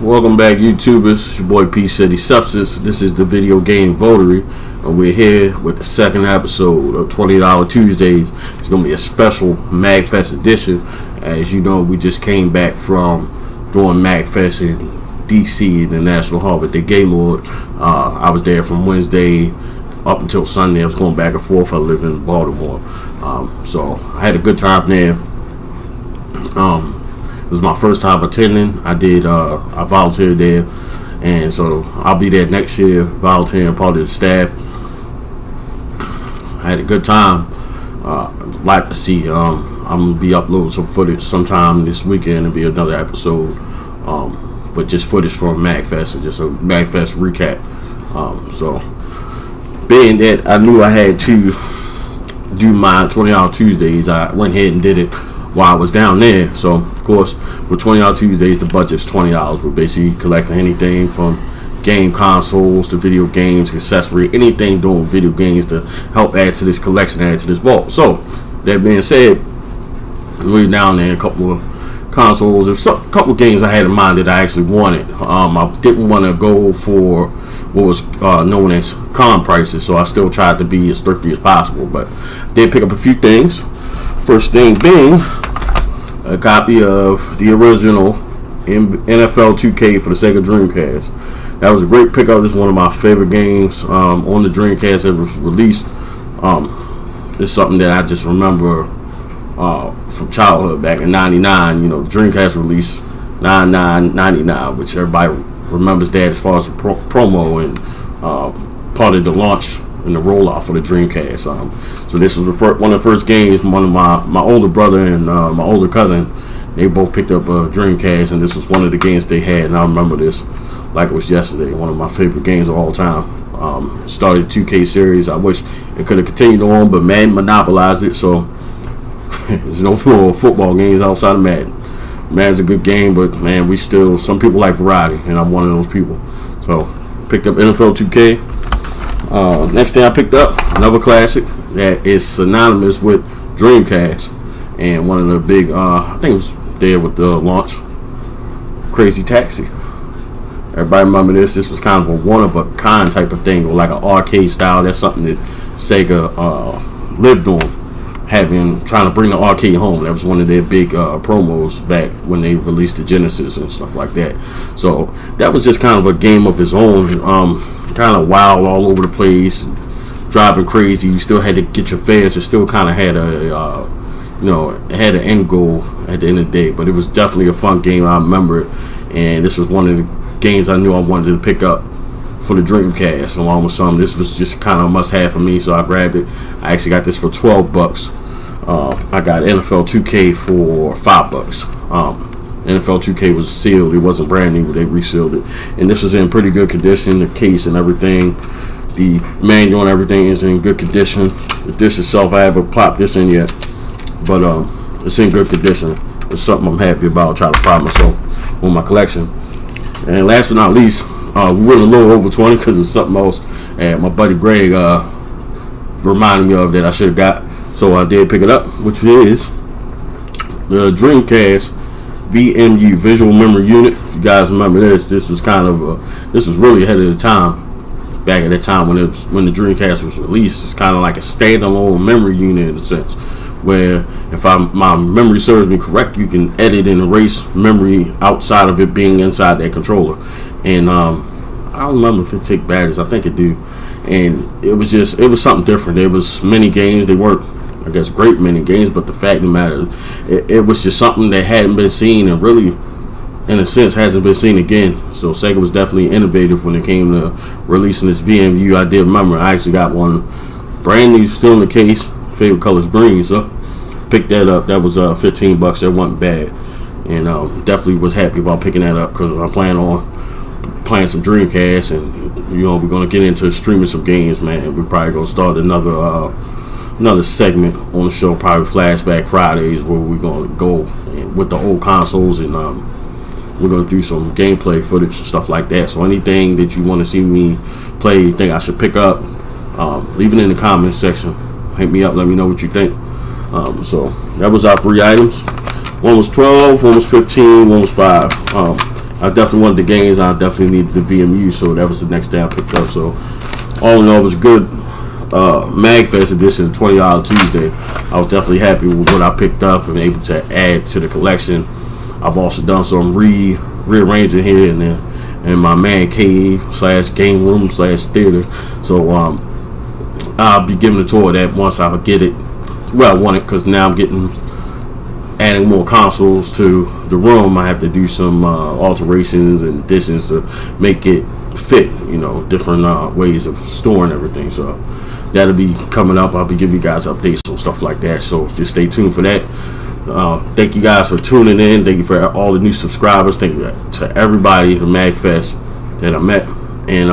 Welcome back, YouTubers. It's your boy P City Substance. This is the Video Game Votary, and we're here with the second episode of $20 Tuesdays. It's going to be a special Magfest edition. As you know, we just came back from doing Magfest in DC, the National Harbor, the Gaylord. I was there from Wednesday up until Sunday. I was going back and forth. I live in Baltimore. So I had a good time there. It was my first time attending. I volunteered there, and so I'll be there next year, volunteering, part of the staff. I had a good time. Like to see. I'm gonna be uploading some footage sometime this weekend. It'll be another episode, but just footage from Magfest and just a Magfest recap. So, being that I knew I had to do my $20 Tuesdays, I went ahead and did it while I was down there. So of course, with $20 Tuesdays, the budget's $20. We're basically collecting anything from game consoles to video games, accessory, anything doing video games to help add to this collection, add to this vault. So that being said, we're down there, a couple of consoles, a couple of games I had in mind that I actually wanted. I didn't want to go for what was known as con prices, so I still tried to be as thrifty as possible, but did pick up a few things. First thing being a copy of the original NFL 2K for the Sega Dreamcast. That was a great pickup. This is one of my favorite games on the Dreamcast that was released. It's something that I just remember from childhood back in '99. You know, the Dreamcast released 99, which everybody remembers that as far as the promo and part of the launch and the rollout for the Dreamcast. So this was one of the first games. One of my older brother and my older cousin, they both picked up a Dreamcast, and this was one of the games they had. And I remember this like it was yesterday. One of my favorite games of all time. Started the 2K series. I wish it could have continued on, but Madden monopolized it. So there's no more football games outside of Madden. Madden's a good game, but man, some people like variety, and I'm one of those people. So picked up NFL 2K. Next thing I picked up, another classic that is synonymous with Dreamcast, and one of the big, I think it was there with the launch, Crazy Taxi. Everybody remember this? This was kind of a one-of-a-kind type of thing, or like an arcade style. That's something that Sega lived on, trying to bring the arcade home. That was one of their big promos back when they released the Genesis and stuff like that. So that was just kind of a game of its own. Kind of wild, all over the place, driving crazy. You still had to get your fares. It still kind of had it had an end goal at the end of the day. But it was definitely a fun game. I remember it, and this was one of the games I knew I wanted to pick up for the Dreamcast. Along with some, this was just kind of a must-have for me, so I grabbed it. I actually got this for $12. I got NFL 2K for $5. NFL 2K was sealed. It wasn't brand new, but they resealed it. And this was in pretty good condition. The case and everything, the manual and everything is in good condition. The disc itself, I haven't popped this in yet, but it's in good condition. It's something I'm happy about. Try to pride myself on my collection. And last but not least, we went a little over 20 because it's something else. And my buddy Greg reminded me of that I should have got. So I did pick it up, which is the Dreamcast VMU, Visual Memory Unit. If you guys remember this was this was really ahead of the time. Back at that time when the Dreamcast was released, it's kind of like a standalone memory unit in a sense, where if my memory serves me correct, you can edit and erase memory outside of it being inside that controller. And I don't remember if it take batteries. I think it do. And it was something different. There was many games. They weren't, I guess, great many games, but the fact of the matter, it was just something that hadn't been seen, and really, in a sense, hasn't been seen again. So Sega was definitely innovative when it came to releasing this VMU. I did remember I actually got one brand new, still in the case. Favorite color is green, so picked that up. That was $15. That wasn't bad, and definitely was happy about picking that up because I'm planning on playing some Dreamcast, and we're gonna get into streaming some games, man. We're probably gonna start another segment on the show, probably Flashback Fridays, where we're going to go with the old consoles, and we're going to do some gameplay footage and stuff like that. So anything that you want to see me play, you think I should pick up, leave it in the comments section. Hit me up, let me know what you think. So that was our 3 items. One was 12, one was 15, one was 5. I definitely wanted the games. I definitely needed the VMU, so that was the next day I picked up. So all in all, it was good. Magfest edition, $20 Tuesday. I was definitely happy with what I picked up and able to add to the collection. I've also done some rearranging here and there in my man cave / game room / theater. So I'll be giving a tour of that once I get it where I want it, because now I'm adding more consoles to the room. I have to do some alterations and additions to make it fit, different ways of storing everything. So that'll be coming up. I'll be giving you guys updates on stuff like that. So just stay tuned for that. Thank you guys for tuning in. Thank you for all the new subscribers. Thank you to everybody at the Magfest that I met. And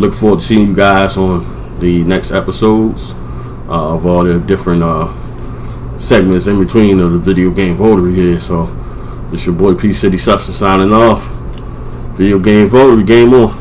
look forward to seeing you guys on the next episodes of all the different segments in between of the video game votary here. So it's your boy P City Substance signing off. Video game votary, game on.